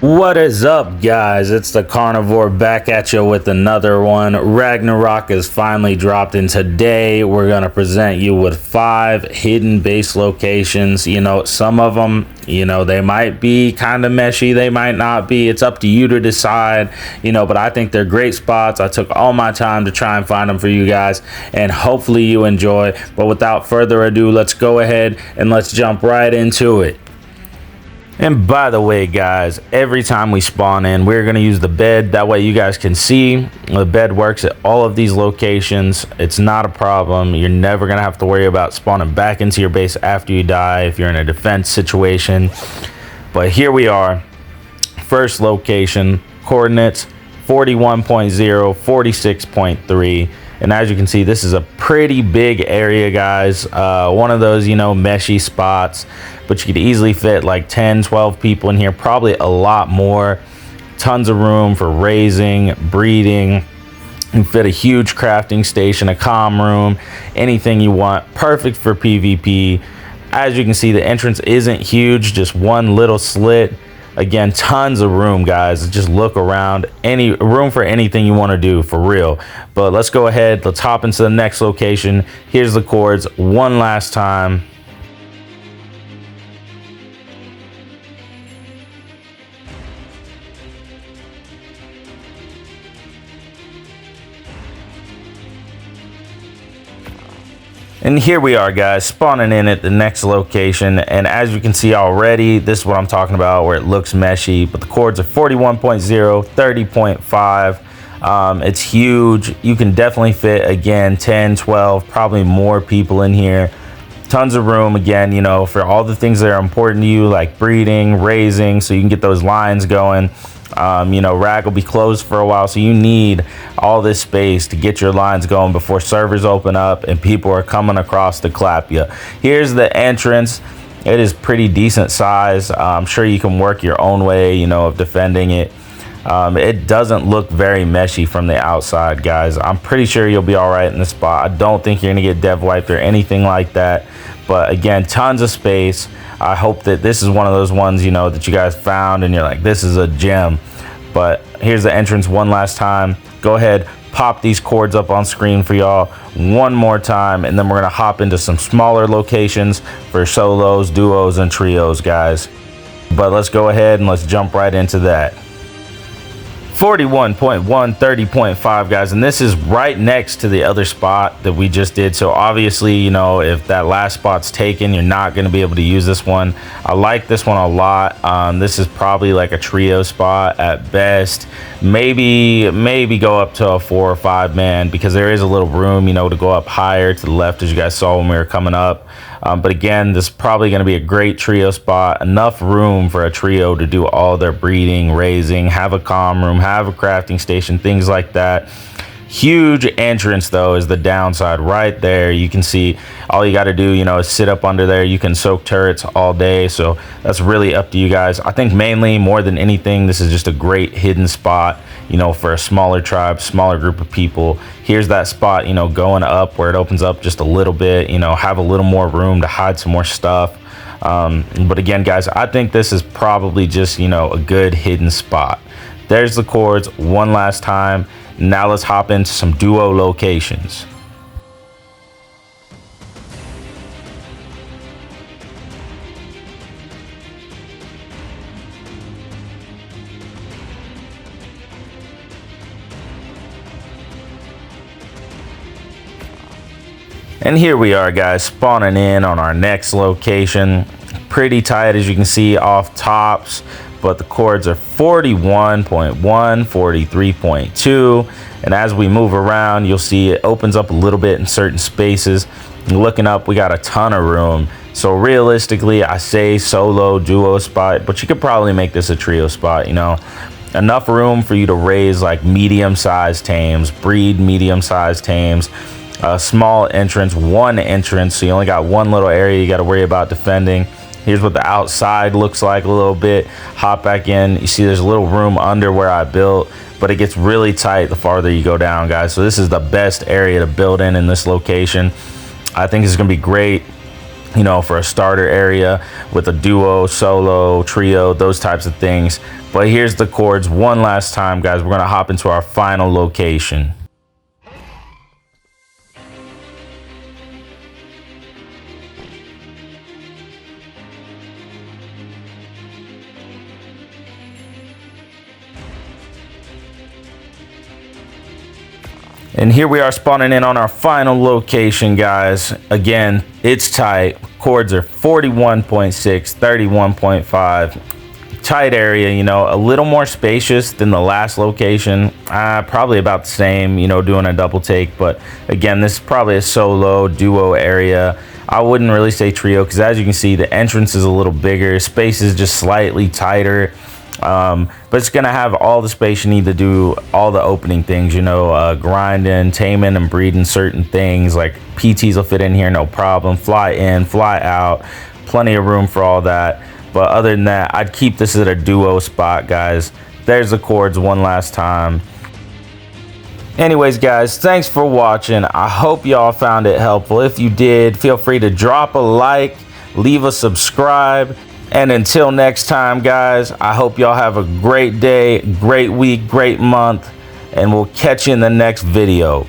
What is up, guys? It's the Carnivore back at you with another one. Ragnarok is finally dropped, and today we're going to present you with 5 hidden base locations. You know, some of them, you know, they might be kind of meshy, they might not be. It's up to you to decide, you know, but I think they're great spots. I took all my time to try and find them for you guys, and hopefully you enjoy. But without further ado, let's go ahead and let's jump right into it. And by the way, guys, every time we spawn in, we're going to use the bed. That way you guys can see the bed works at all of these locations. It's not a problem. You're never going to have to worry about spawning back into your base after you die if you're in a defense situation. But here we are. First location, coordinates 41.0, 46.3. And as you can see, this is a pretty big area, guys. One of those, you know, meshy spots, but you could easily fit like 10, 12 people in here, probably a lot more. Tons of room for raising, breeding. You can fit a huge crafting station, a comm room, anything you want. Perfect for PvP. As you can see, the entrance isn't huge, just one little slit. Again, tons of room, guys. Just look around. Any room for anything you want to do, for real. But let's go ahead. Let's hop into the next location. Here's the chords one last time. And here we are, guys, spawning in at the next location. And as you can see already, this is what I'm talking about, where it looks meshy. But the chords are 41.0, 30.5. It's huge. You can definitely fit, again, 10, 12, probably more people in here. Tons of room, again, you know, for all the things that are important to you, like breeding, raising, so you can get those lines going. You know, Rag will be closed for a while, so you need all this space to get your lines going before servers open up and people are coming across to clap you. Here's the entrance. It is pretty decent size. I'm sure you can work your own way, you know, of defending it. It doesn't look very meshy from the outside, guys. I'm pretty sure you'll be all right in the spot. I don't think you're gonna get dev wiped or anything like that. But again, tons of space. I hope that this is one of those ones, you know, that you guys found and you're like, this is a gem. But here's the entrance one last time. Go ahead, pop these chords up on screen for y'all one more time, and then we're gonna hop into some smaller locations for solos, duos, and trios, guys. But let's go ahead and let's jump right into that. 41.1, 30.5, guys, and this is right next to the other spot that we just did. So obviously, you know, if that last spot's taken, you're not going to be able to use this one. I like this one a lot. This is probably like a trio spot at best. Maybe go up to a 4 or 5 man, because there is a little room, you know, to go up higher to the left, as you guys saw when we were coming up. But again, this is probably going to be a great trio spot. Enough room for a trio to do all their breeding, raising, have a comm room, have a crafting station, things like that. Huge entrance, though, is the downside right there. You can see all you got to do, you know, is sit up under there. You can soak turrets all day, so that's really up to you guys. I think mainly, more than anything, this is just a great hidden spot, you know, for a smaller tribe, smaller group of people. Here's that spot, you know, going up where it opens up just a little bit, you know, have a little more room to hide some more stuff. But again, guys, I think this is probably just, you know, a good hidden spot. There's the chords one last time. Now let's hop into some duo locations. And here we are, guys, spawning in on our next location. Pretty tight, as you can see off tops, but the chords are 41.1, 43.2, and as we move around, you'll see it opens up a little bit in certain spaces. Looking up, we got a ton of room. So realistically, I say solo, duo spot, but you could probably make this a trio spot, you know. Enough room for you to raise like medium-sized tames, breed medium-sized tames. A small entrance, one entrance, so you only got one little area you got to worry about defending. Here's what the outside looks like a little bit. Hop back in. You see there's a little room under where I built, but it gets really tight the farther you go down, guys. So this is the best area to build in this location. I think it's going to be great, you know, for a starter area with a duo, solo, trio, those types of things. But here's the chords one last time, guys. We're going to hop into our final location. And here we are spawning in on our final location, guys. Again, it's tight. Chords are 41.6, 31.5. Tight area, you know, a little more spacious than the last location. Probably about the same, you know, doing a double take. But again, this is probably a solo, duo area. I wouldn't really say trio because as you can see, the entrance is a little bigger. Space is just slightly tighter. But it's gonna have all the space you need to do all the opening things, you know, grinding, taming, and breeding certain things. Like PTs will fit in here, no problem. Fly in, fly out, plenty of room for all that. But other than that, I'd keep this at a duo spot, guys. There's the chords one last time. Anyways, guys, thanks for watching. I hope y'all found it helpful. If you did, feel free to drop a like, leave a subscribe. And until next time, guys, I hope y'all have a great day, great week, great month, and we'll catch you in the next video.